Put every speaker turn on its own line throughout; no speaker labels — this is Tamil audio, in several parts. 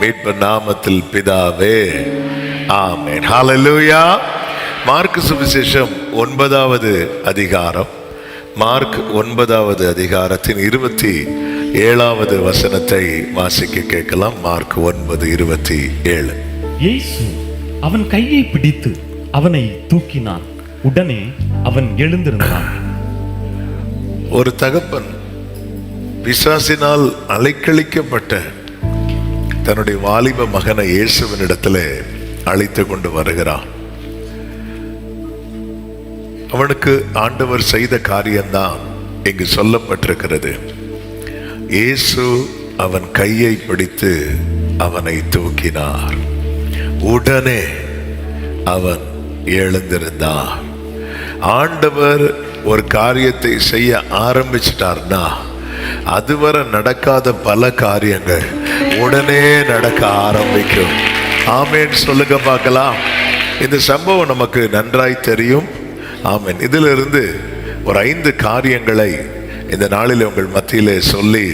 மீட்பர் நாமத்தில் பிதாவே, ஆமென். ஹல்லேலூயா. மார்க் சுவிசேஷம் 9வது அதிகாரம், மார்க் 9வது அதிகாரத்தின் 27வது வசனத்தை வாசிக்க கேட்கலாம். மார்க் 9:27.
இயேசு அவன் கையை பிடித்து அவனை தூக்கினான். உடனே அவன் எழுந்திருந்தான்.
ஒரு தகப்பன் பிசாசினால் அலைக்கழிக்கப்பட்ட தன்னுடைய வாலிப மகனை இயேசுவினிடத்துல அழைத்து கொண்டு வருகிறான். அவனுக்கு ஆண்டவர் செய்த காரியம்தான் இங்கு சொல்லப்பட்டிருக்கிறது. இயேசு அவன் கையை பிடித்து அவனை தூக்கினார். உடனே அவன் எழுந்திருந்தான். ஆண்டவர் ஒரு காரியத்தை செய்ய ஆரம்பிச்சிட்டார்னா அதுவரை நடக்காத பல காரியங்கள் உடனே நடக்க ஆரம்பிக்கும். ஆமென் சொல்லுங்க பார்க்கலாம். இந்த சம்பவம் நமக்கு நன்றாய் தெரியும். ஆமென். இதிலிருந்து ஒரு 5 காரியங்களை இந்த நாளில் உங்கள் மத்தியிலே சொல்லி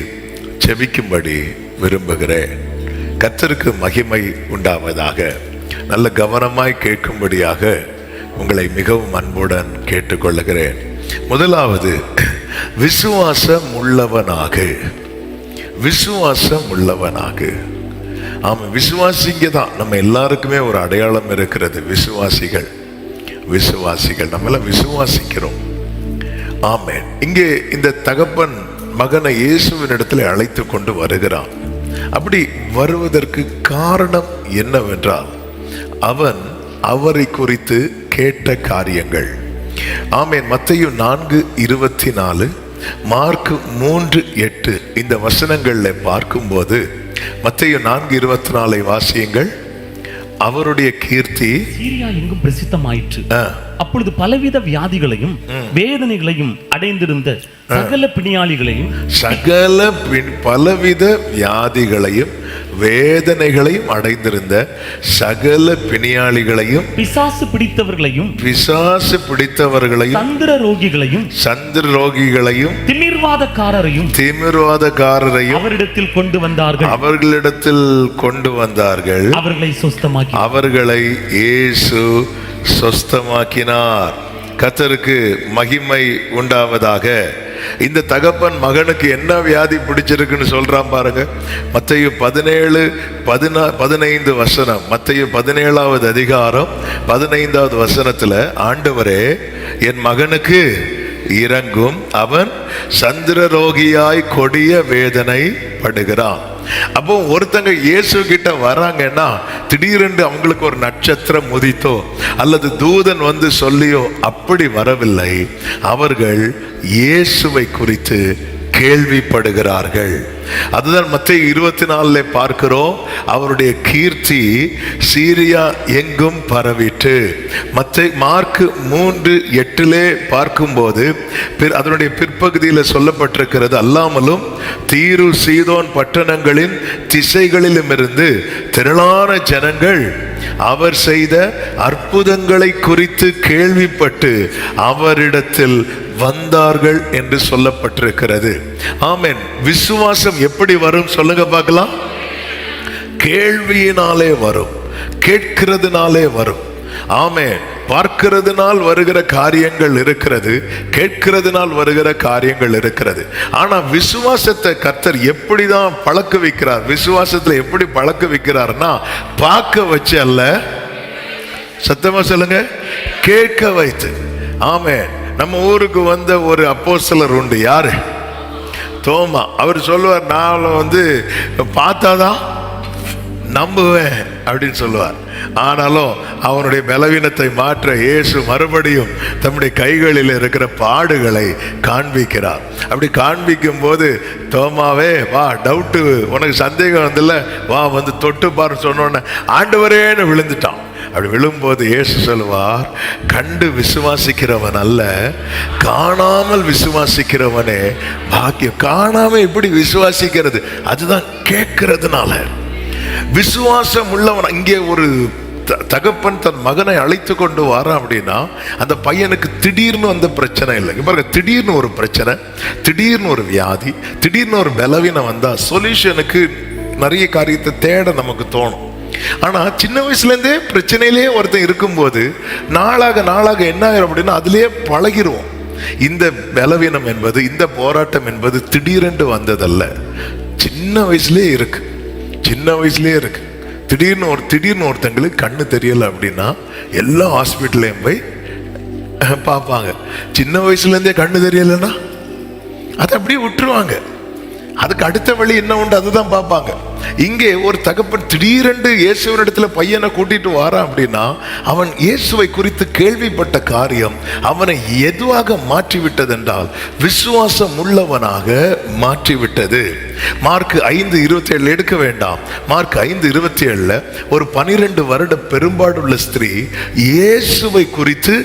செபிக்கும்படி விரும்புகிறேன். கர்த்தருக்கு மகிமை உண்டாவதாக. நல்ல கவனமாய் கேட்கும்படியாக உங்களை மிகவும் அன்புடன் கேட்டுக்கொள்ளுகிறேன். முதலாவது, விசுவாசம் உள்ளவனாக. விசுவாசம் உள்ளவனாக. ஆமா, விசுவாசிங்க தான். நம்ம எல்லாருக்குமே ஒரு அடையாளம் இருக்கிறது. விசுவாசிகள் நம்ம எல்லாம் விசுவாசிக்கிறோம். ஆமென். இங்கே இந்த தகப்பன் மகனை இயேசுவின் இடத்துல அழைத்து கொண்டு வருகிறான். அப்படி வருவதற்கு காரணம் என்னவென்றால் அவன் அவரை குறித்து கேட்ட காரியங்கள். ஆமென். மத்தேயு 4:24, மார்க் 3:8 இந்த வசனங்கள்ல பார்க்கும்போது, மத்தேயு 4:24 வாசியுங்கள். அவருடைய கீர்த்தி
சீரியா எங்கும் பிரசித்தமாயிற்று. அப்பொழுது பலவித வியாதிகளையும் வேதனைகளையும் அடைந்திருந்த சகல பிணியாளிகளையும்
பலவித வியாதிகளையும் வேதனைகளையும் அடைந்திருந்த சகல பிணியாளிகளையும்
பிசாசு பிடித்தவர்களையும் சந்திர ரோகிகளையும் திமிர்வாதக்காரரையும் அவரிடத்தில் கொண்டு வந்தார்கள். அவர்களை இயேசு சொஸ்தமாக்கினார். கர்த்தருக்கு மகிமை உண்டாவதாக. இந்த தகப்பன் மகனுக்கு என்ன வியாதி பிடிச்சிருக்குன்னு சொல்றான் பாருங்க. மத்தேயு 17:15 வசனம். மத்தேயு 17வது அதிகாரம் 15வது வசனத்துல, ஆண்டவரே என் மகனுக்கு இரங்கும், அவன் சந்திர ரோகியாய் கொடிய வேதனை படுகிறான். அப்போ ஒருத்தங்க இயேசு கிட்ட வராங்கன்னா திடீரென்று அவங்களுக்கு ஒரு நட்சத்திரம் உதித்தோ அல்லது தூதன் வந்து சொல்லியோ அப்படி வரவில்லை. அவர்கள் இயேசுவை குறித்து கேள்விப்படுகிறார்கள். அதுதான் மத்தேயு 24 பார்க்கிறோம். அவருடைய கீர்த்தி சீரியா எங்கும் பரவிட்டு. மார்க் 3:8 பார்க்கும்போது அதனுடைய பிற்பகுதியில் சொல்லப்பட்டிருக்கிறது, அல்லாமலும் தீரு சீதோன் பட்டணங்களின் திசைகளிலும் இருந்து திரளான ஜனங்கள் அவர் செய்த அற்புதங்களை குறித்து கேள்விப்பட்டு அவரிடத்தில் வந்தார்கள் என்று சொல்லப்பட்டிருக்கிறது. ஆமென். விசுவாசம் எப்படி வரும் சொல்லுங்க பார்க்கலாம். கேள்வியினாலே வரும், கேட்கிறதுனாலே வரும். ஆமென். பார்க்கிறதுனால் வருகிற காரியங்கள் இருக்கிறது, கேட்கிறதுனால் வருகிற காரியங்கள் இருக்கிறது. ஆனா விசுவாசத்தை கர்த்தர் எப்படிதான் பழக்க வைக்கிறார்? விசுவாசத்துல எப்படி பழக்க வைக்கிறார்னா, பார்க்க வச்சு அல்ல, சத்தமா சொல்லுங்க, கேட்க வைத்து. ஆமென். நம்ம ஊருக்கு வந்த ஒரு அப்போஸ்தலர் உண்டு. யாரு? தோமா. அவர் சொல்லுவார், நான் பார்த்தாதான் நம்புவேன் அப்படின்னு சொல்லுவார். ஆனாலும் அவனுடைய பலவீனத்தை மாற்ற இயேசு மறுபடியும் தம்முடைய கைகளில் இருக்கிற பாடுகளை காண்பிக்கிறார். அப்படி காண்பிக்கும் போது, தோமாவே வா, டவுட்டு உனக்கு சந்தேகம் வந்துல்ல, வா வந்து தொட்டு பாரு சொன்னோன்னு ஆண்டவரேன்னு விழுந்துட்டான். அப்படி விழும்போது இயேசு சொல்லுவார், கண்டு விசுவாசிக்கிறவன் அல்ல, காணாமல் விசுவாசிக்கிறவனே பாக்கியம். காணாம எப்படி விசுவாசிக்கிறது? அதுதான் கேட்கிறதுனால. விசுவாசம் உள்ளவன். இங்கே ஒரு தகப்பன் தன் மகனை அழைத்து கொண்டு வரான் அப்படின்னா அந்த பையனுக்கு திடீர்னு வந்த பிரச்சனை இல்லை. பாருங்க, திடீர்னு ஒரு பிரச்சனை, திடீர்னு ஒரு வியாதி, திடீர்னு ஒரு பலவீனம் வந்தா சொல்யூஷனுக்கு
நிறைய காரியத்தை தேட நமக்கு தோணும். ஆனா சின்ன வயசுல இருந்தே பிரச்சனையிலேயே ஒருத்தன் இருக்கும்போது நாளாக நாளாக என்ன ஆகிரும் அப்படின்னா அதுலயே பழகிருவோம். இந்த பலவீனம் என்பது, இந்த போராட்டம் என்பது திடீரென்று வந்ததல்ல, சின்ன வயசுலயே இருக்கு. சின்ன வயசுலயே இருக்கு. திடீர்னு ஒருத்தங்களுக்கு கண்ணு தெரியல அப்படின்னா எல்லா ஹாஸ்பிட்டல்லையும் போய் பார்ப்பாங்க. சின்ன வயசுல இருந்தே கண்ணு தெரியலன்னா அதை அப்படியே விட்டுருவாங்க. அதுக்கு அடுத்த வழி என்ன உண்டு அதுதான் பார்ப்பாங்க. இங்கே ஒரு தகப்பன் திடீரென்று இயேசுவின் இடத்துல பையனை கூட்டிட்டு வாரான் அப்படின்னா அவன் இயேசுவை குறித்து கேள்விப்பட்ட காரியம் அவனை எதுவாக மாற்றிவிட்டது என்றால் விசுவாசம் உள்ளவனாக மாற்றிவிட்டது. மார்க் 5:27 எடுக்க வேண்டாம். மார்க் 5:27 ஒரு 12 வருட பெரும்பாடுள்ள ஸ்திரீ இயேசுவை குறித்து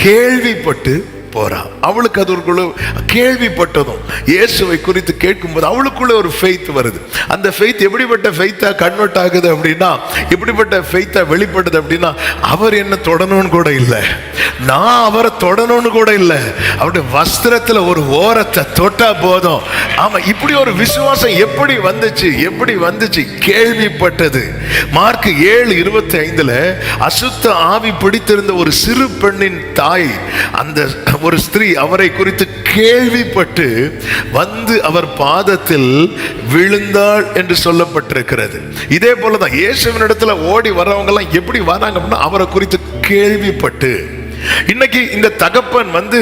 கேள்விப்பட்டு போறா. அவளுக்கு அது ஒரு கேள்விப்பட்டதும் இயேசுவை குறித்து கேட்கும்போது அவளுக்குள்ள ஒரு ஃபெய்த் வருது. அந்த ஃபெய்த் எப்படிப்பட்ட ஃபெய்த்தா கன்வெர்ட் ஆகுது அப்படின்னா, எப்படிப்பட்ட ஃபெய்த்தா வெளிப்படுது அப்படின்னா, அவர் என்ன தொடணும்னு கூட இல்லை, நான் அவரை தொடணும்னு கூட இல்லை, அவருடைய வஸ்திரத்துல ஒரு ஓரத்தை தொட்டா போதும். ஆமா, இப்படி ஒரு விசுவாசம் எப்படி வந்துச்சு? கேள்விப்பட்டது. மார்க் 7:25 அசுத்த ஆவி பிடித்திருந்த ஒரு சிறு பெண்ணின் தாய், அந்த ஒரு ஸ்திரீ அவரை குறித்து கேள்விப்பட்டு வந்து அவர் பாதத்தில் விழுந்தாள் என்று சொல்லப்பட்டிருக்கிறது. இதே போலதான் இயேசுவின் இடத்துல ஓடி வர்றவங்க எல்லாம் எப்படி வராங்க அப்படின்னா அவரை குறித்து கேள்விப்பட்டு. இன்னைக்கு இந்த தகப்பன் வந்து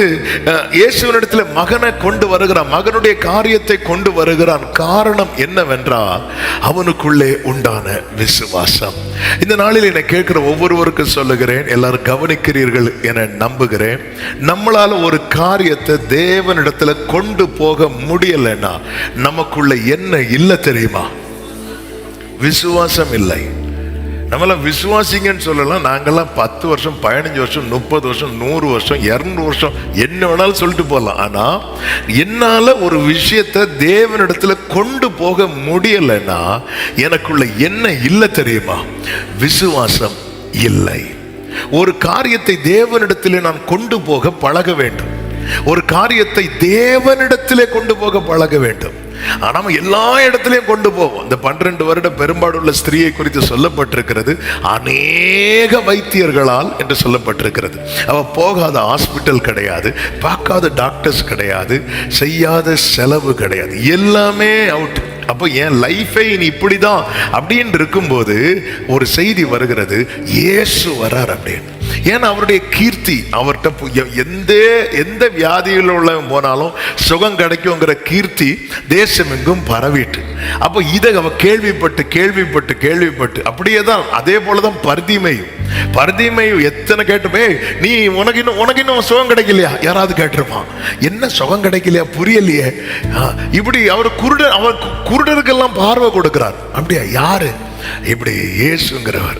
இயேசுவினிடத்துல மகனை கொண்டு வருகிறான், மகனுடைய காரியத்தை கொண்டு வருகிறான். காரணம் என்னவென்றால் அவனுக்குள்ளே உண்டான விசுவாசம். இந்த நாளில் என்னை கேட்கிற ஒவ்வொருவருக்கும் சொல்லுகிறேன், எல்லாரும் கவனிக்கிறீர்கள் என நம்புகிறேன். நம்மளால ஒரு காரியத்தை தேவனிடத்துல கொண்டு போக முடியலைன்னா நமக்குள்ள என்ன இல்லை தெரியுமா? விசுவாசம் இல்லை. நம்மளாம் விசுவாசிங்கன்னு சொல்லலாம். நாங்கெல்லாம் 10 வருஷம் 15 வருஷம் 30 வருஷம் 100 வருஷம் 200 வருஷம் என்ன வேணாலும் சொல்லிட்டு போகலாம். ஆனா என்னால ஒரு விஷயத்தை தேவனிடத்துல கொண்டு போக முடியலைன்னா எனக்குள்ள என்ன இல்லை தெரியுமா? விசுவாசம் இல்லை. ஒரு காரியத்தை தேவனிடத்திலே நான் கொண்டு போக பழக வேண்டும். ஒரு காரியத்தை தேவனிடத்திலே கொண்டு போக பழக வேண்டும். ஆனா எல்லா இடத்திலையும் கொண்டு போவோம். இந்த 12 வருட பெரும்பாடுள்ள ஸ்திரீயை குறித்து சொல்லப்பட்டிருக்கிறது அநேக வைத்தியர்களால் என்று சொல்லப்பட்டிருக்கிறது. அவ போகாத ஹாஸ்பிட்டல் கிடையாது, பார்க்காத டாக்டர்ஸ் கிடையாது, செய்யாத செலவு கிடையாது, எல்லாமே அவுட். அப்போ என் லைஃபை இனி இப்படிதான் அப்படின்னு இருக்கும்போது ஒரு செய்தி வருகிறது, இயேசு வரார் அப்படின்னு. ஏன்னா அவருடைய கீர்த்தி, அவர்கிட்ட எந்த வியாதியில் உள்ளவன் போனாலும் சுகம் கிடைக்குங்கிற கீர்த்தி தேசம் எங்கும் பரவிட்டு. அப்போ இதை அவ கேள்விப்பட்டு அப்படியே தான். அதே போலதான் பர்தீமையும் எத்தனை கேட்டுமே, நீ உனக்கு இன்னும் சுகம் கிடைக்கலையா? யாராவது கேட்டிருப்பான், என்ன சுகம் கிடைக்கலையா? புரியலையே. இப்படி அவர் குருடருக்கெல்லாம் பார்வை கொடுக்கிறார். அப்படியா? யாரு? இப்படி இயேசுங்கிறவர்.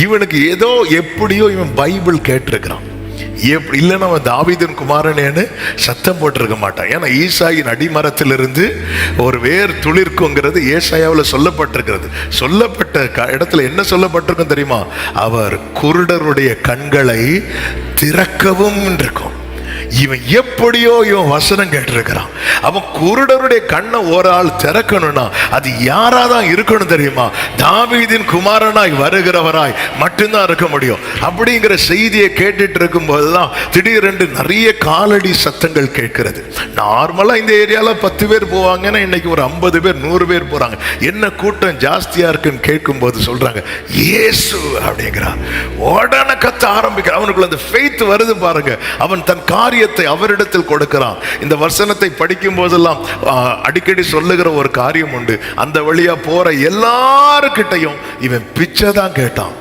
இவனுக்கு ஏதோ எப்படியோ இவன் பைபிள் கேட்டிருக்கிறான். இல்லைன்னா அவன் தாவீதின் குமாரனேன்னு சத்தம் போட்டிருக்க மாட்டான். ஏன்னா ஈசாயின் அடிமரத்திலிருந்து ஒரு வேர் துளிர்க்குங்கிறது ஏசாயாவில் சொல்லப்பட்டிருக்கிறது. சொல்லப்பட்ட இடத்துல என்ன சொல்லப்பட்டிருக்கும் தெரியுமா? அவர் குருடருடைய கண்களை திறக்கவும் இருக்கும். இவன் எப்படியோ இவன் வசனம் கேட்டிருக்கிறான். அவன் குருடருடைய கண்ணை ஒரு ஆள் திறக்கணும்னா அது யாராதான் இருக்கணும் தெரியுமா? தாவீதின் குமாரனாய் வருகிறவராய் மட்டும்தான் இருக்க முடியும். அப்படிங்கிற செய்தியை கேட்டுட்டு இருக்கும் போதுதான் திடீரென்று நிறைய காலடி சத்தங்கள் கேட்கிறது. நார்மலா இந்த ஏரியால 10 பேர் போவாங்கன்னா இன்னைக்கு ஒரு 50 பேர் 100 பேர் போறாங்க. என்ன கூட்டம் ஜாஸ்தியா இருக்குன்னு கேட்கும் போது சொல்றாங்க இயேசு அப்படிங்கிறான். உடனே கத்த ஆரம்பிக்கிறான். அவனுக்குள்ள அந்த ஃபெய்த் வருது பாருங்க. அவன் தன் காரியத்தை அவரிடத்தில் கொடுக்கிறான். இந்த வசனத்தை படிக்கும் போதெல்லாம் அடிக்கடி சொல்லுகிற ஒரு காரியம் உண்டு. அந்த வழியா போற எல்லாருக்கிட்டையும் இவன் பிச்சை தான் கேட்டான்.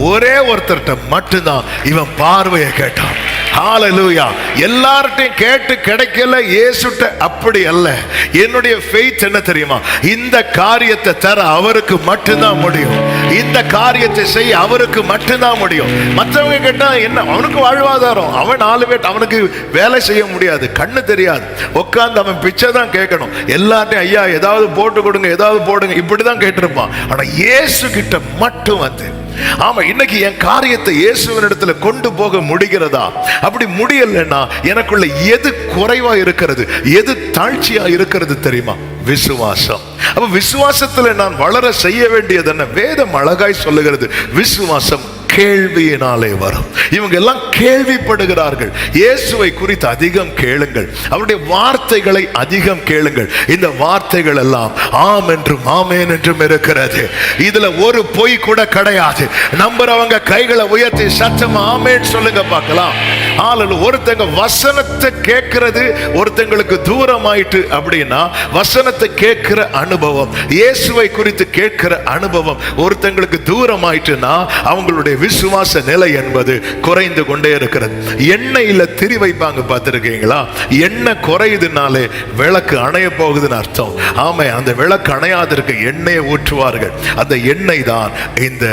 ஒரே ஒருத்தர்கிட்ட மட்டும்தான் இவன் பார்வையை கேட்டான். ஹல்லேலூயா. எல்லார்ட்டையும் கேட்டு கிடைக்கல, இயேசுட்ட அப்படி அல்ல. என்னுடைய ஃபெய்த் என்ன தெரியுமா? இந்த காரியத்தை தர அவருக்கு மட்டும்தான் முடியும். இந்த காரியத்தை செய்ய அவருக்கு மட்டும்தான் முடியும். மற்றவங்க கேட்டா என்ன? அவனுக்கு வாழ்வாதாரம், அவன் 4 பேர், அவனுக்கு வேலை செய்ய முடியாது, கண்ணு தெரியாது, உட்கார்ந்து அவன் பிச்சை தான் கேட்கணும். எல்லார்ட்டையும் ஐயா ஏதாவது போட்டு கொடுங்க, ஏதாவது போடுங்க, இப்படிதான் கேட்டிருப்பான். ஆனா இயேசு கிட்ட மட்டும் வந்து
ஆமா, இன்னைக்கு என் காரியத்தை இயேசுவின் இடத்துல கொண்டு போக முடிகிறதா? அப்படி முடியலன்னா எனக்குள்ள எது குறைவா இருக்கிறது, எது தாழ்ச்சியா இருக்கிறது தெரியுமா? விசுவாசம். அப்ப விசுவாசத்துல நான் வளர செய்ய வேண்டியது என்ன? வேதம் அழகாய் சொல்லுகிறது, விசுவாசம் கேள்வியினாலே வரும். இவங்க எல்லாம் கேள்விப்படுகிறார்கள். இயேசுவை குறித்து அதிகம் கேளுங்கள், அவருடைய வார்த்தைகளை அதிகம் கேளுங்கள். இந்த வார்த்தைகள் எல்லாம் ஆம் என்றும் ஆமேன் என்றும் இருக்கிறது. இதுல ஒரு பொய் கூட கிடையாது. நம்புறவங்க கைகளை உயர்த்தி சத்தமா ஆமேன் சொல்லுங்க பார்க்கலாம். ஒருத்தங்க வசனத்தை கேட்கிறது ஒருத்தங்களுக்கு தூரமாயிட்டு அப்படின்னா, வசனத்தை கேட்கிற அனுபவம், இயேசுவை குறித்து கேட்கிற அனுபவம் ஒருத்தங்களுக்கு தூரமாயிட்டுன்னா அவங்களுடைய விசுவாச நிலை என்பது குறைந்து கொண்டே இருக்கிறது. எண்ணெயில திரி வைப்பாங்க, பார்த்திருக்கீங்களா? எண்ணெய் குறையுதுனாலே விளக்கு அணைய போகுதுன்னு அர்த்தம். ஆமா, அந்த விளக்கு அணையாதற்கு எண்ணெயை ஊற்றுவார்கள். அந்த எண்ணெய் தான் இந்த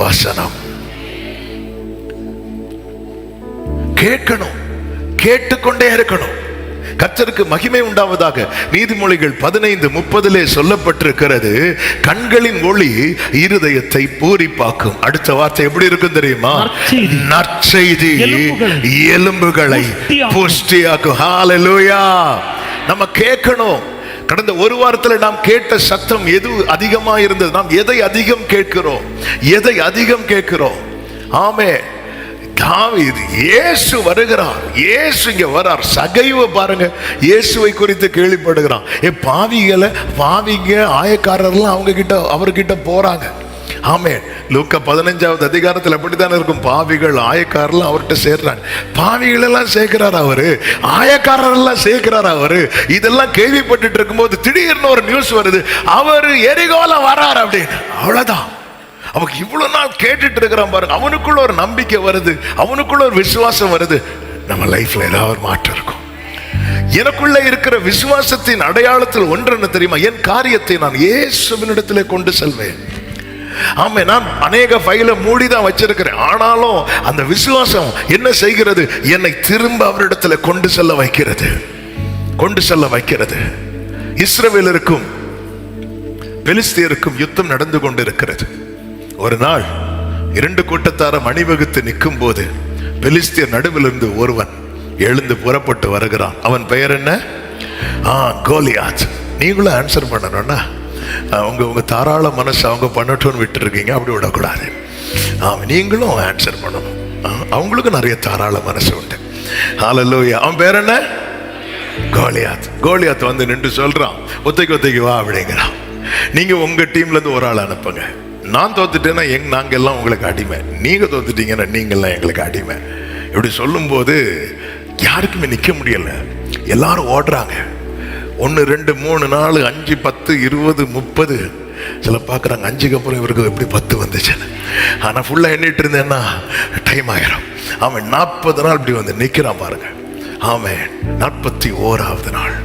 வசனம். கேட்கணும், கேட்டுக்கொண்டே இருக்கணும். கர்த்தருக்கு மகிமை உண்டாவதாக. நீதிமொழிகள் 15:30 சொல்லப்பட்டிருக்கிறது, கண்களின் ஒளி இருதயத்தை பூரிப்பாக்கும். அடுத்த வார்த்தை எப்படி இருக்கும் தெரியுமா? நற்செய்தி எலும்புகளை புஷ்டியாக்கும். ஹல்லேலூயா. நம்ம கேட்கணும். கடந்த ஒரு வாரத்தில் நாம் கேட்ட சத்தம் எது அதிகமா இருந்தது? நாம் எதை அதிகம் கேட்கிறோம்? எதை அதிகம் கேட்கிறோம்? ஆமே, தாவீது, இயேசு வருகிறார், இயேசு இங்க வரார். சகைவு பாருங்க, இயேசுவை குறித்து கேள்விப்படுகிறான். பாவிங்க ஆயக்காரர்லாம் அவங்க கிட்ட, அவர்கிட்ட போறாங்க. ஆமே, லூக்கா 15வது அதிகாரத்தில் அப்படித்தானே இருக்கும். பாவிகள் ஆயக்காரர்லாம் அவர்கிட்ட சேர்றாங்க. பாவிகள் எல்லாம் சேர்க்கிறார் அவரு, ஆயக்காரர் எல்லாம் சேர்க்கிறார் அவரு. இதெல்லாம் கேள்விப்பட்டு இருக்கும்போது திடீர்னு ஒரு நியூஸ் வருது, அவரு எரிகோல வரார் அப்படின்னு. அவ்வளவுதான். அவனுக்கு இவ்வளவு நாள் கேட்டுட்டு இருக்கிறான் பாருங்க, அவனுக்குள்ள ஒரு நம்பிக்கை வருது, அவனுக்குள்ள ஒரு விசுவாசம் வருது. நம்ம லைஃப்ல ஏதாவது ஒரு மாற்றம் இருக்கும். எனக்குள்ள இருக்கிற விசுவாசத்தின் அடையாளத்தில் ஒன்று என்ன தெரியுமா? என் காரியத்தை நான் இயேசுவினிடத்திலே கொண்டு செல்வேன். ஆமா, நான் அநேக ஃபைலை மூடிதான் வச்சிருக்கிறேன். ஆனாலும் அந்த விசுவாசம் என்ன செய்கிறது? என்னை திரும்ப அவரிடத்துல கொண்டு செல்ல வைக்கிறது, கொண்டு செல்ல வைக்கிறது. இஸ்ரவேலருக்கும் பெலிஸ்தியருக்கும் யுத்தம் நடந்து கொண்டிருக்கிறது. ஒரு நாள் 2 கூட்டத்தாரும் அணிவகுத்து நிற்கும் போது பெலிஸ்தியர் நடுவில் இருந்து ஒருவன் எழுந்து புறப்பட்டு வருகிறான். அவன் பெயர் என்ன? கோலியாத். நீங்களும் ஆன்சர் பண்ணணும்னா உங்க தாராள மனசு அவங்க பண்ணட்டும்னு விட்டு இருக்கீங்க, அப்படி விடக்கூடாது. நீங்களும் ஆன்சர் பண்ணணும். அவங்களுக்கு நிறைய தாராள மனசு உண்டு. ஹல்லேலூயா. அவன் பேர் என்ன? கோலியாத். கோலியாத் வந்து நின்று சொல்றான், ஒத்தைக்கு வா அப்படிங்கிறான். நீங்க உங்க டீம்ல இருந்து ஒரு ஆள் அனுப்புங்க. நான் தோத்துட்டேன்னா நாங்க எல்லாம் உங்களுக்கு அடிமை, நீங்க தோத்துட்டீங்கன்னா நீங்க எல்லாம் எங்களுக்கு அடிமை. இப்படி சொல்லும் போது யாருக்குமே நிக்க முடியல. எல்லாரும் ஓடுறாங்க. 1 2 3 4 5 10 20 30. சில பார்க்குறாங்க 5க்கு அப்புறம் இவருக்கு எப்படி 10 வந்துச்சு. ஆனால் ஃபுல்லாக எண்ணிட்டு இருந்தேன்னா டைம் ஆயிரும். அவன் 40 நாள் இப்படி வந்து நிற்கிறான் பாருங்க. ஆமென். 41வது நாள்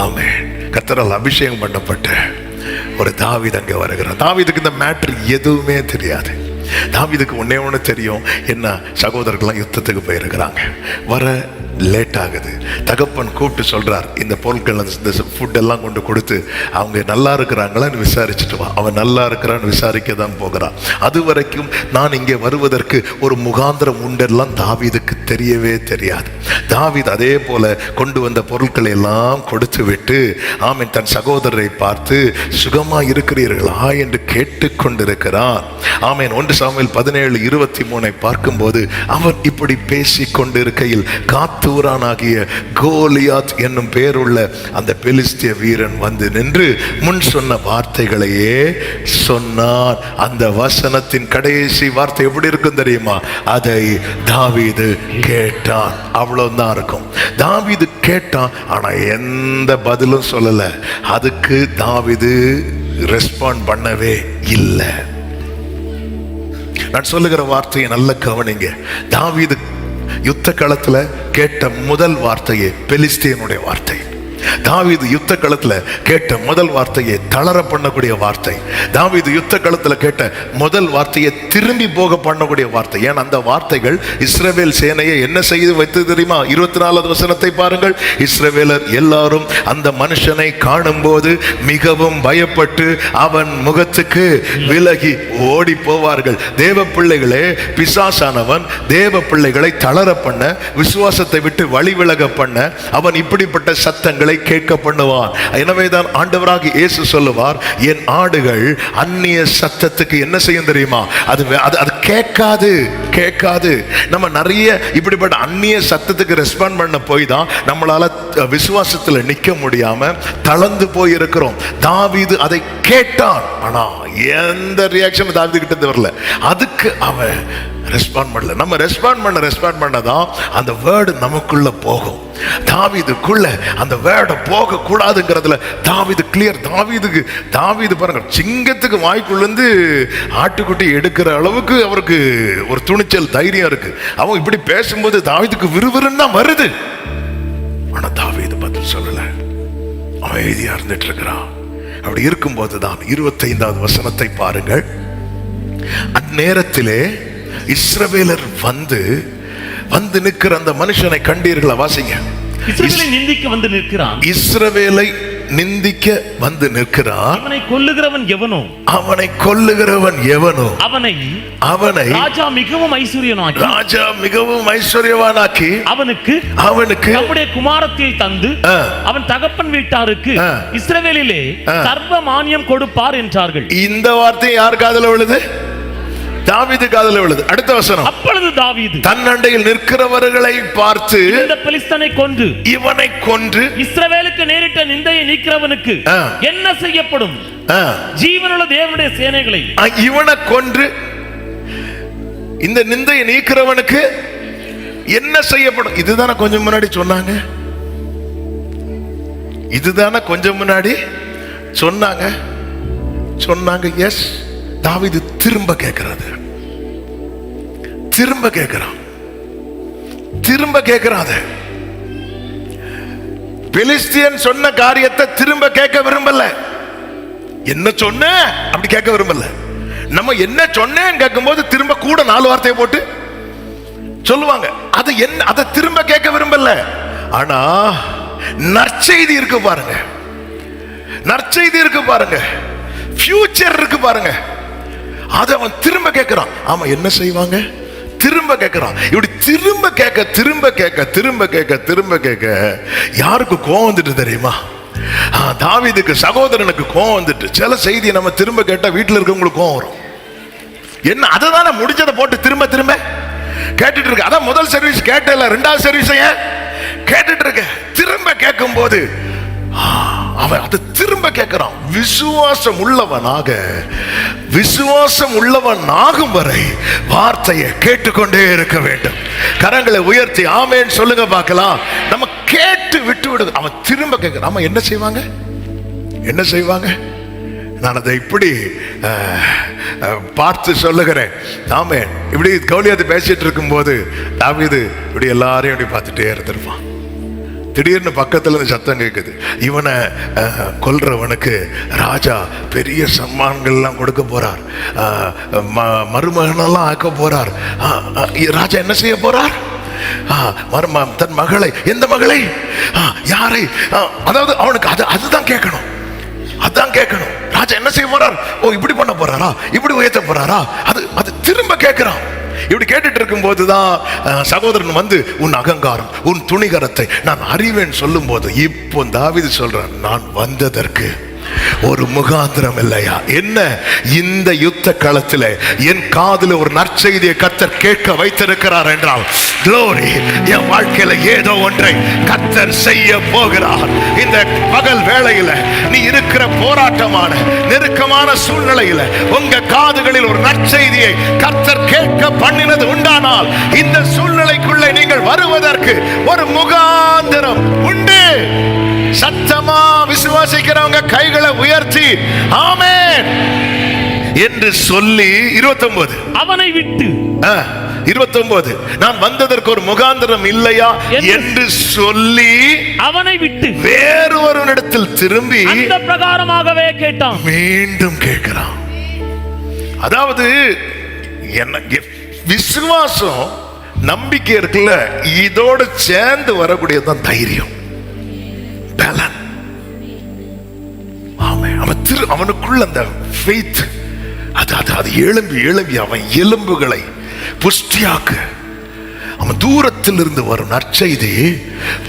ஆமென், கர்த்தரால் அபிஷேகம் பண்ணப்பட்ட ஒரு தாவீது அங்கே வருகிறான். தாவீதுக்கு இந்த மேட்ரு எதுவுமே தெரியாது. தாவீதுக்கு ஒண்ணு தெரியும், என்ன சகோதரர்கள்லாம் யுத்தத்துக்கு போயிருக்கிறாங்க, வர லேட் ஆகுது. தகப்பன் கூப்பிட்டு சொல்றார், இந்த பொருட்கள் இந்த ஃபுட் எல்லாம் கொண்டு கொடுத்து அவங்க நல்லா இருக்கிறாங்களான்னு விசாரிச்சுட்டு வா. அவன் நல்லா இருக்கிறான்னு விசாரிக்க தான் போகிறான். அது வரைக்கும் நான் இங்கே வருவதற்கு ஒரு முகாந்திரம் உண்டெல்லாம் தாவீதுக்கு தெரியவே தெரியாது. தாவீது அதே போல கொண்டு வந்த பொருட்களை எல்லாம் கொடுத்து விட்டு ஆமென் தன் சகோதரரை பார்த்து சுகமா இருக்கிறீர்களா என்று கேட்டுக்கொண்டிருக்கிறான். ஆமென். 1 சாமுவேல் 17:23 பார்க்கும்போது அவன் இப்படி பேசி கொண்டிருக்கையில் காத்தூரானாகிய கோலியாத் என்னும் பேருள்ள அந்த பெலிஸ்திய வீரன் வந்து நின்று முன் சொன்ன வார்த்தைகளையே சொன்னான். அந்த வசனத்தின் கடைசி வார்த்தை எப்படி இருக்கும் தெரியுமா? அதை தாவீது கேட்டான். அவ்வளவுதான் இருக்கும். தாவீது கேட்டான், ஆனா எந்த பதிலும் சொல்லல. அதுக்கு தாவீது ரெஸ்பாண்ட் பண்ணவே இல்லை. நான் சொல்லுகிற வார்த்தையை நல்ல கவனிங்க. தாவீது யுத்த களத்துல கேட்ட முதல் வார்த்தையே பெலிஸ்தியனுடைய வார்த்தை. தாவீது யுத்த களத்துல கேட்ட முதல் வார்த்தையை தளர பண்ணக்கூடிய வார்த்தை. தாவீது யுத்த களத்துல கேட்ட முதல் வார்த்தையை திரும்பி போக பண்ணக்கூடிய வார்த்தை. ஏன் அந்த வார்த்தைகள் இஸ்ரவேல் சேனையை என்ன செய்து வைத்து தெரியுமா? 24வது வசனத்தை பாருங்கள். இஸ்ரவேலர் எல்லாரும் அந்த மனுஷனை காணும் போது மிகவும் பயப்பட்டு அவன் முகத்துக்கு விலகி ஓடி போவார்கள். தேவ பிள்ளைகளே, பிசாசானவன் தேவ பிள்ளைகளை தளர பண்ண, விசுவாசத்தை விட்டு வழி விலக பண்ண, அவன் இப்படிப்பட்ட சத்தங்களை கேட்க பண்ணுவான். எனவேதான் ஆண்டவராகிய இயேசு சொல்லுவார், என் ஆடுகள் அந்நிய சத்தத்துக்கு என்ன செய்யும் தெரியுமா? அது கேட்காது. நம்ம நிறைய இப்படிப்பட்ட அந்நிய சத்தத்துக்கு ரெஸ்பாண்ட் பண்ண போய் தான் நம்மளால விசுவாசத்துல நிக்க முடியாம தளர்ந்து போய் இருக்கிறோம். தாவீது அதை கேட்டான், ஆனா எந்த ரியாக்ஷன் தாவீது கிட்ட வரல. அதுக்கு அவன் ரெஸ்பாண்ட் பண்ணல. நம்ம ரெஸ்பாண்ட் பண்ணதான் அந்த வேர்டு நமக்குள்ள போகும். தாவீதுக்குள்ள அந்த வேர்டை போக கூடாதுங்கிறதுல தாவீது கிளியர். தாவீது பாருங்க, சிங்கத்துக்கு வாய்க்குள்ளேருந்து ஆட்டுக்குட்டி எடுக்கிற அளவுக்கு அவருக்கு ஒரு துணிச்சல், தைரியம் இருக்கு. அவன் இப்படி பேசும்போது தாவீதுக்கு விறுவிறுன்னு தான் வருது. ஆனா தாவீது பதில் சொல்லல, அமைதியா இருந்துட்டு இருக்கிறான். அப்படி இருக்கும்போது தான் 25வது வசனத்தை பாருங்கள். அந்நேரத்திலே இஸ்ரவேலர் வந்து நிற்கிற அந்த மனுஷனை கண்டீர்களா? வாசிங்க.
இஸ்ரவேலை நிந்திக்க வந்து நிற்கிறான்.
இஸ்ரவேலை நிந்திக்க வந்து நிற்கிறான்.
அவனை கொல்லுகிறவன் எவனோ அவனை ராஜா மிகவும் ஐஸ்வர்யவானாக்கி அவனுக்கு நம்முடைய குமாரத்தை தந்து அவன் தகப்பன் வீட்டாருக்கு இஸ்ரவேலிலே சர்வ மானியம் கொடுப்பார் என்றார்கள்.
இந்த வார்த்தை யார் காதுல விழுது? தாவீது காதுல விழுது. அடுத்த வசனம்.
அப்பொழுது தாவீது
தன் அண்டையில் நிற்கிறவர்களை பார்த்து,
இந்த பெலிஸ்தனை கொன்று
இவனை கொன்று
இஸ்ரவேலுக்கு நேரிட்ட நிந்தையை நீக்கிறவனுக்கு என்ன செய்யப்படும்? ஜீவனுள்ள தேவனுடைய சேனைகளை
இவனை கொன்று இந்த நிந்தையை நீக்கிறவனுக்கு என்ன செய்யப்படும்? இதுதானே கொஞ்சம் முன்னாடி சொன்னாங்க. எஸ், தாவீது திரும்ப கேட்கிறான். பெலிஸ்தியன் சொன்ன காரியத்தை திரும்ப கேட்க விரும்பல. என்ன சொன்ன அப்படி கேட்க விரும்பல. நம்ம என்ன சொன்னேன்னு கேட்கும் போது திரும்ப கூட 4 வார்த்தையை போட்டு சொல்லுவாங்க. அதை திரும்ப கேட்க விரும்பல. ஆனா நற்செய்தி இருக்கு பாருங்க, ஃபியூச்சர் இருக்கு பாருங்க, அதை அவன் திரும்ப கேட்கிறான். ஆமா, என்ன செய்வாங்க? திரும்ப கேட்கிறான். இப்படி திரும்ப கேட்க யாருக்கு கோவம் வந்துட்டு தெரியுமா? தாவீதுக்கு, சகோதரனுக்கு கோவம் வந்துட்டு. சில செய்தியை நம்ம திரும்ப கேட்டா வீட்டில் இருக்கவங்களுக்கு கோவம் வரும். என்ன, அதை தானே முடிஞ்சதை போட்டு திரும்ப கேட்டுட்டு இருக்க. அதான் முதல் சர்வீஸ் கேட்டல, 2வது சர்வீஸ் கேட்டுட்டு இருக்க. திரும்ப கேட்கும் போது அவன் அதை திரும்ப கேட்கிறான். விசுவாசம் உள்ளவனாகும் வரை வார்த்தையை கேட்டுக்கொண்டே இருக்க வேண்டும். கரங்களை உயர்த்தி ஆமென் சொல்லுங்க பார்க்கலாம். நம்ம கேட்டு விட்டு விடுங்க. அவன் திரும்ப கேட்கிறான். நம்ம என்ன செய்வாங்க? நான் அதை இப்படி பார்த்து சொல்லுகிறேன். ஆமென். இப்படி கௌலியாத்து பேசிட்டு இருக்கும் போது தாவீது இப்படி எல்லாரையும் இப்படி பார்த்துட்டே இருந்திருப்பான். திடீர்னு பக்கத்துல இருந்து சத்தம் கேட்குது. இவனை கொல்றவனுக்கு ராஜா பெரிய சம்மான்கள்லாம் கொடுக்க போறார், மருமகனெல்லாம் ஆக்க போறார். ராஜா என்ன செய்ய போறார்? தன் மகளை, எந்த மகளை, யாரை, அதாவது அவனுக்கு அதுதான் கேட்கணும். ராஜா என்ன செய்ய போறார்? ஓ, இப்படி பண்ண போறாரா, இப்படி உயர்த்த போறாரா? அது திரும்ப கேட்கிறான். இப்படி கேட்டுட்டு இருக்கும் போதுதான் சகோதரன் வந்து, உன் அகங்காரம், உன் துணிகரத்தை நான் அறிவேன் சொல்லும் போது இப்போ தாவீது சொல்றான், நான் வந்ததற்கு ஒரு முகாந்திரம் இல்லையா? என்ன, இந்த யுத்த களத்தில் என் காதுல ஒரு நற்செய்தியை கர்த்தர் கேட்க வைத்திருக்கிறார் என்றால், glory, என் வாழ்க்கையில ஏதோ ஒன்றை கர்த்தர் செய்ய போகிறார். இந்த பகல் வேளையில நீ இருக்கிற போராட்டமான நெருக்கமான சூழ்நிலையில உங்க காதுகளில் ஒரு நற்செய்தியை கர்த்தர் கேட்க பண்ணினது உண்டானால், இந்த சூழ்நிலைக்குள்ளே நீங்கள் வருவதற்கு ஒரு முகாந்திரம் உண்டு. சத்தமா விசுவாசிக்கிறவங்க கைகளை உயர்த்தி ஆமென் என்று சொல்லி 29
அவனை விட்டு
29 நான் வந்ததற்கு ஒரு முகாந்திரம் இல்லையா என்று சொல்லி
அவனை விட்டு
வேறொருவனிடத்தில் திரும்பி
அந்த பிரகாரமாகவே கேட்டான்.
மீண்டும் கேட்கிறான். அதாவது என்ன விசுவாசம் நம்பிக்கை இருக்குல்ல, இதோட சேர்ந்து வரக்கூடியதான் தைரியம், பலன். அவனுக்குள்ள அந்த faith, அது எழும்பி அவன் எலும்புகளை புஷ்டியாக்க, அவன் தூரத்தில் இருந்து வரும் நற்செய்தி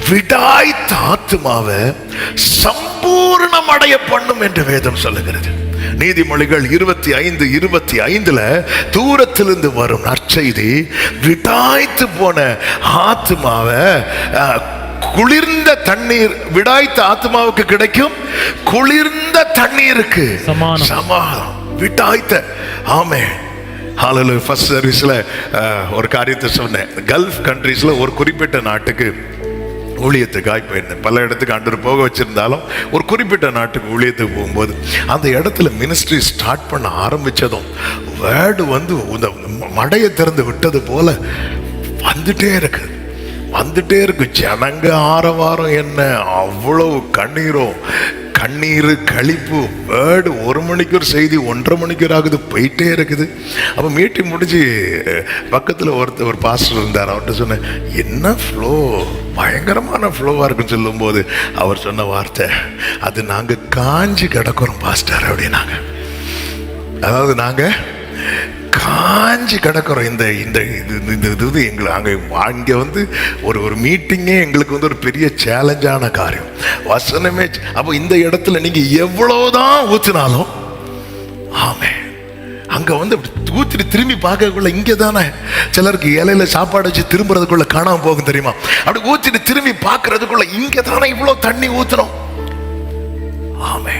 விடாய்த்த ஆத்துமாவை சம்பூர்ணம் அடைய பண்ணும் என்று வேதம் சொல்லுகிறது. நீதிமொழிகள் 25:25 தூரத்திலிருந்து வரும் நற்செய்தி விடாய்த்து போன ஆத்துமாவை, குளிர்ந்த தண்ணீர், விடாய்த்த ஆத்மாவுக்கு கிடைக்கும் குளிர்ந்த தண்ணீருக்கு சமாதானம். விடாய்த்த ஆமே. ஹalleluya. ஃபர்ஸ்ட் சர்வீஸ்ல ஒரு காரியத்தை சொன்னேன். கல்ஃப் கண்ட்ரீஸ்ல ஒரு குறிப்பிட்ட நாட்டுக்கு ஊழியத்துக்காக போயிருந்தேன். பல இடத்துக்கு ஆண்டவர் போக வச்சிருந்தாலும் ஒரு குறிப்பிட்ட நாட்டுக்கு ஊழியத்துக்கு போகும்போது அந்த இடத்துல மினிஸ்ட்ரி ஸ்டார்ட் பண்ண ஆரம்பிச்சதும் வேர்டு இந்த மடையை திறந்து விட்டது போல வந்துட்டே இருக்கு. ஜனங்க ஆரவாரம் என்ன, அவ்வளவு கண்ணீர் கழிப்பு. வேர்டு 1 மணிக்கு ஒரு செய்தி 1:30 மணிக்கு ஆகுது, போயிட்டே இருக்குது. அப்போ மீட்டிங் முடிஞ்சு பக்கத்தில் ஒரு பாஸ்டர் இருந்தார். அவர்கிட்ட சொன்னேன், என்ன ஃப்ளோ, பயங்கரமான ஃப்ளோவாக இருக்குன்னு சொல்லும்போது அவர் சொன்ன வார்த்தை, அது நாங்கள் காஞ்சி கிடக்கிறோம் பாஸ்டர் அப்படின்னாங்க. அதாவது நாங்கள் காஞ்சி கிடக்கிறோம். இந்த இது எங்களுக்கு அங்கே ஒரு மீட்டிங்கே எங்களுக்கு ஒரு பெரிய சேலஞ்சான காரியம். வசனமே. அப்போ இந்த இடத்துல நீங்க எவ்வளவுதான் ஊற்றினாலும் ஆமே, அங்க ஊத்திட்டு திரும்பி பார்க்கக்குள்ள இங்கே தானே சிலருக்கு இலையில சாப்பாடு வச்சு திரும்புறதுக்குள்ள காணாம போகும் தெரியுமா? அப்படி ஊத்திட்டு திரும்பி பார்க்கறதுக்குள்ள இங்கே தானே இவ்வளவு தண்ணி ஊத்துறோம். ஆமே.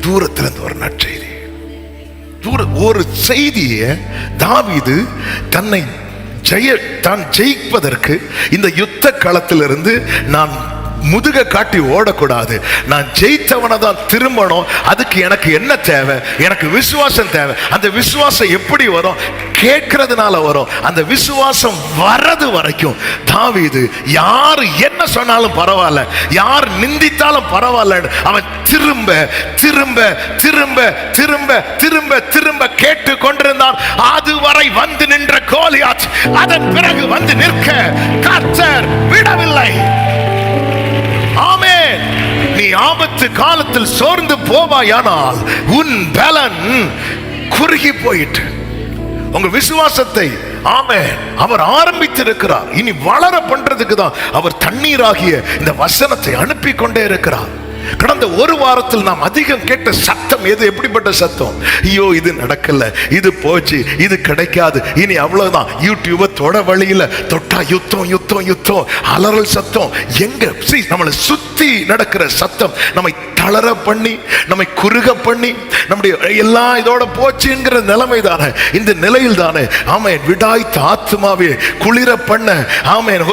தூரத்திலிருந்து ஒரு நற்செய்தி, ஒரு செய்தியை தாவீது தான் ஜெயிப்பதற்கு இந்த யுத்த களத்திலிருந்து நான் முதுக காட்டி ஓடக்கூடாது, நான் ஜெயித்தவனை தான் திரும்பணும். அதுக்கு எனக்கு என்ன தேவை? எனக்கு விசுவாசம் தேவை. அந்த விசுவாசம் எப்படி வரும்? கேட்கறதுனால வரும். அந்த விசுவாசம் வரது வரைக்கும் தாவீது யாரு என்ன சொன்னாலும் பரவாயில்ல, யார் நிந்தித்தாலும் பரவாயில்ல, அவன் திரும்ப திரும்ப திரும்ப திரும்ப திரும்ப திரும்ப கேட்டு கொண்டிருந்தான். அதுவரை வந்து நின்ற கோலியாத் அதன் பிறகு வந்து நிற்க கர்த்தர் விடவில்லை. ஆமென். நீ ஆபத்து காலத்தில் சோர்ந்து போவாயானால் உன் பலன் குறுகி போயிட்டு உங்க விசுவாசத்தை ஆமென் அவர் ஆரம்பித்திருக்கிறார். இனி வளர பண்றதுக்கு தான் அவர் தண்ணீராகிய இந்த வசனத்தை அனுப்பி கொண்டே இருக்கிறார். கடந்த ஒரு வாரத்தில் நாம் அதிகம் கேட்ட சத்தம் எது? எப்படிப்பட்ட சத்தம்? ஐயோ இது நடக்கல, இது போச்சு, இது கிடைக்காது, இனி அவ்வளவுதான். யூடியூப தொட வழியில தொட்டா யுத்தம் யுத்தம் யுத்தம், அலறல் சத்தம். எங்க நம்மளை சுத்தி நடக்கிற சத்தம் நம்மை தளர பண்ணி, நம்மை குறுக பண்ணி, நம்முடைய எல்லாம் இதோட போச்சுங்கிற நிலைமை தானே. இந்த நிலையில் தானே ஆமென் விடாய்த்த ஆத்துமாவே குளிர பண்ண ஆமென்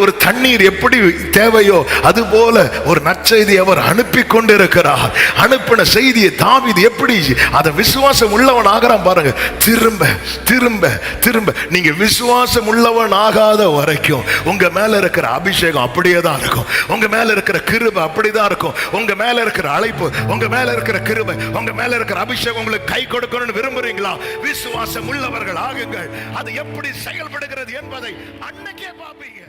ஒரு தண்ணீர் எப்படி தேவையோ அது போல ஒரு நற்செய்தி அவர் அனுப்பி கொண்டிருக்கிறார். அனுப்பின செய்தியை தாவீது எப்படி அத விசுவாசம் உள்ளவன் ஆகிறான் பாருங்க. திரும்ப திரும்ப திரும்ப நீங்க விசுவாசம் உள்ளவன் ஆகாத வரைக்கும் உங்க மேல இருக்கிற அபிஷேகம் அப்படியே தான் இருக்கும். உங்க மேல இருக்கிற கிருபை அப்படிதான் இருக்கும். உங்க மேல இருக்கிற அழைப்பு, உங்க மேல இருக்கிற கிருபை, உங்க மேல இருக்கிற அபிஷேகம் உங்களுக்கு கை கொடுக்கணும்னு விரும்புறீங்களா? விசுவாசம் உள்ளவர்கள் ஆகுங்கள். அது எப்படி செயல்படுகிறது என்பதை அன்னைக்கே பாப்பீங்க.